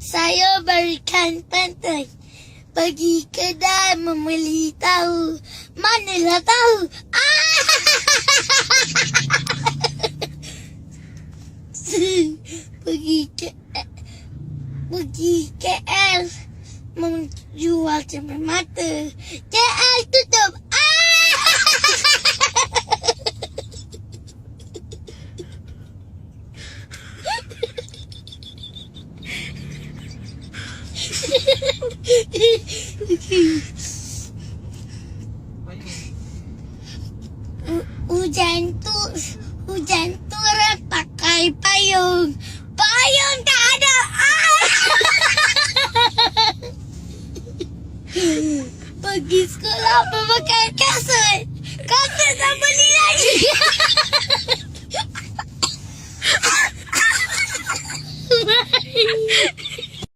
Saya berikan pantai. Pergi kedai membeli tahu. Manalah tahu? Pergi KL menjual cermin mata. KL tutup. Hujan turun pakai payung. Payung tak ada. Pergi sekolah memakai kasut. Kasut tak beli lagi. Bye.